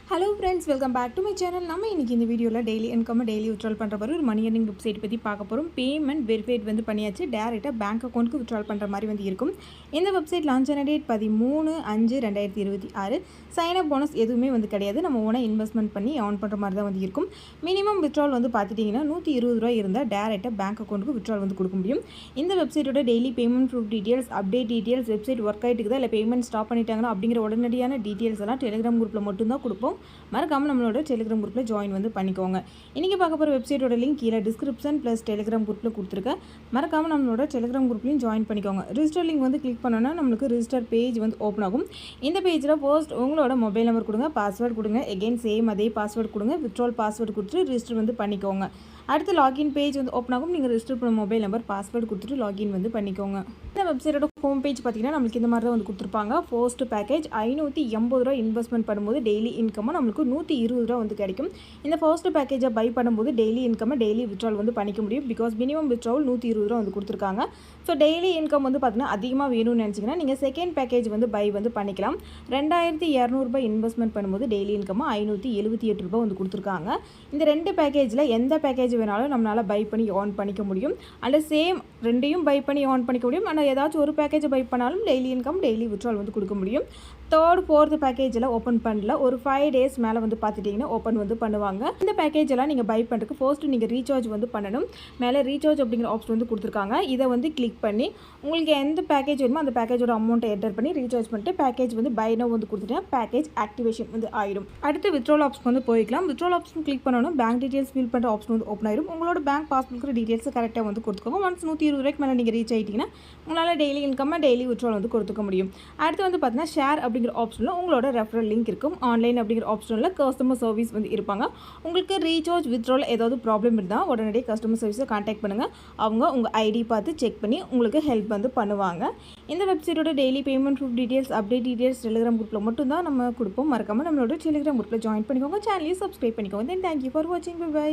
Hello friends, welcome back to my channel. நம்ம இன்றைக்கி இந்த வீடியோவில் டெய்லி இன்கம் டெய்லி விட்ரால் பண்ணுற மாதிரி ஒரு மணி earning வெப்சைட் பற்றி பார்க்க போகிறோம். பேமெண்ட் வெரிஃபைட் வந்து பண்ணியாச்சு. டேரெக்டாக பேங்க் அக்கௌண்ட்டுக்கு விட்ரால் பண்ணுற மாதிரி வந்து இருக்கும். இந்த வெப்சைட் லான்ச் ஆன டேட் 13/5/2026. சைனப் போனஸ் எதுவுமே வந்து கிடையாது. நம்ம ஓனாக இன்வெஸ்ட்மெண்ட் பண்ணி ஏர்ன் பண்ணுற மாதிரி தான் வந்து இருக்கும். மினிமம் விட்ரால் வந்து பார்த்துட்டிங்கன்னா ₹120 இருந்தால் டேரெக்டாக பேங்க் அக்கௌண்ட்டுக்கு விட்ரால் வந்து கொடுக்க முடியும். இந்த வெப்சைட்டோட daily payment proof details, update details, website work ஆகிட்டு இருக்குதா இல்லை பேமெண்ட் ஸ்டாப் பண்ணிட்டாங்கன்னா அப்படிங்கிற உடனடியான டீட்டெயில்ஸ் எல்லாம் டெலிகிராம் குரூப்பில் மட்டும்தான் கொடுப்போம். மறக்காமல் நம்மளோட டெலிகிராம் குரூப்பில் ஜாயின் வந்து பண்ணிக்கோங்க. இன்றைக்கி பார்க்க போகிற வெப்சைட்டோட லிங்க் கீழே டிஸ்கிரிப்ஷன் ப்ளஸ் டெலிகிராம் குரூப்பில் கொடுத்துருக்கேன். மறக்காமல் நம்மளோட டெலிகிராம் குரூப்லையும் ஜாயின் பண்ணிக்கோங்க. ரிஜிஸ்டர் லிங்க் வந்து கிளிக் பண்ணோன்னா நம்மளுக்கு ரிஜிஸ்டர் பேஜ் வந்து ஓப்பன் ஆகும். இந்த பேஜில் ஃபர்ஸ்ட் உங்களோட மொபைல் நம்பர் கொடுங்க, பாஸ்வேர்டு கொடுங்க, எகெயின் சேம் அதே பாஸ்வேர்டு கொடுங்க, வித்ட்ரால் பாஸ்வேர்டு கொடுத்துட்டு ரிஜிஸ்டர் வந்து பண்ணிக்கோங்க. அடுத்து லாகின் பேஜ் வந்து ஓப்பன் ஆகும். நீங்கள் ரிஜிஸ்டர் பண்ண மொபைல் நம்பர் பாஸ்வேர்டு கொடுத்துட்டு லாகின் வந்து பண்ணிக்கோங்க. இந்த வெப்சைட்டோட ஹோம் பேஜ் பார்த்தீங்கன்னா நம்மளுக்கு இந்த மாதிரி தான் வந்து கொடுத்துருப்பாங்க. ஃபர்ஸ்ட் பேக்கேஜ் ₹580 இன்வெஸ்ட்மெண்ட் பண்ணும்போது டெய்லி இன்கமாக நம்மளுக்கு ₹120 வந்து கிடைக்கும். இந்த ஃபர்ஸ்ட் பேக்கேஜை பை பண்ணும்போது டெய்லி இன்கம் டெய்லி விட்ரால் வந்து பண்ணிக்க முடியும். பிகாஸ் மினிமம் விட்ரால் ₹120 வந்து கொடுத்துருக்காங்க. ஸோ டெய்லி இன்கம் வந்து பார்த்தீங்கன்னா அதிகமாக வேணும்னு நினச்சிங்கன்னா நீங்கள் செகண்ட் பேக்கேஜ் வந்து பை வந்து பண்ணிக்கலாம். ₹2200 இன்வெஸ்ட்மெண்ட் பண்ணும்போது டெய்லி இன்கமாக ₹578 வந்து கொடுத்துருக்காங்க. இந்த ரெண்டு பேக்கேஜில் எந்த பேக்கேஜ் வேணாலும் நம்மளால் பை பண்ணி ஏர்ன் பண்ணிக்க முடியும். அல்ல சேம் ரெண்டையும் பை பண்ணி ஏர்ன் பண்ணிக்க முடியும். ஆனால் ஏதாச்சும் ஒரு பேக்கேஜை பை பண்ணாலும் டெய்லி இன்கம் டெய்லி விட்ரால் வந்து கொடுக்க முடியும். தேர்ட் ஃபோர்த் பேக்கேஜில் ஓப்பன் பண்ணல. ஒரு 5 days மேலே வந்து பார்த்துட்டிங்கன்னா ஓப்பன் வந்து பண்ணுவாங்க. இந்த பேக்கேஜ் எல்லாம் நீங்கள் பை பண்ணுறதுக்கு ஃபர்ஸ்ட்டு நீங்கள் ரீசார்ஜ் வந்து பண்ணணும். மேலே ரீசார்ஜ் அப்படிங்கிற ஆப்ஷன் வந்து கொடுத்துருக்காங்க. இதை வந்து கிளிக் பண்ணி உங்களுக்கு எந்த பேக்கேஜ் வேணுமோ அந்த பேக்கேஜோட அமௌண்ட்டை என்டர் பண்ணி ரீசார்ஜ் பண்ணிட்டு பேக்கேஜ் வந்து பை நவ் வந்து கொடுத்துட்டீங்கன்னா பேக்கேஜ் ஆக்டிவேஷன் வந்து ஆயிடும். அடுத்து வித்ட்ரால் ஆப்ஷன் வந்து போய்க்கலாம். வித்ட்ரால் ஆப்ஷன் கிளிக் பண்ணணும். பேங்க் டீட்டெயில்ஸ் ஃபில் பண்ணுற ஆப்ஷன் வந்து ஓப்பன் ஆயிடும். உங்களோட பேங்க் பாஸ்புக் டீட்டெயில்ஸ் கரெக்டாக வந்து கொடுத்துக்கோங்க. ஒன்ஸ் ₹120 மேலே நீங்கள் ரீச் ஆகிட்டிங்கன்னா உங்களால் டெய்லி இன்கம் டெய்லி வித்ட்ரால் வந்து கொடுத்துக்க முடியும். அடுத்து வந்து பார்த்தீங்கன்னா ஷேர் அப்படிங்கிற ஆப்ஷனில் உங்களோட ரெஃபரல் லிங்க் இருக்கும். ஆன்லைன் அப்படிங்கிற ஆப்ஷனில் கஸ்டமர் சர்வீஸ் வந்து இருப்பாங்க. உங்களுக்கு ரீசார்ஜ் வித்ட்ரால் ஏதாவது ப்ராப்ளம் இருந்தால் உடனடியே கஸ்டமர் சர்வீஸை கான்டாக்ட் பண்ணுங்கள். அவங்க உங்கள் ஐடி பார்த்து செக் பண்ணி உங்களுக்கு ஹெல்ப் வந்து பண்ணுவாங்க. இந்த வெப்சைட்டோட daily payment proof details, update details Telegram குரூப்பில் மட்டும்தான் நம்ம கொடுப்போம். மறக்காமல் நம்மளோட டெலிகிராம் குரூப்பில் ஜாயின் பண்ணிக்கோங்க. சேனலையும் சப்ஸ்கிரைப் பண்ணிக்கோங்க. தென் தேங்க்யூ ஃபார் வாட்சிங். பை.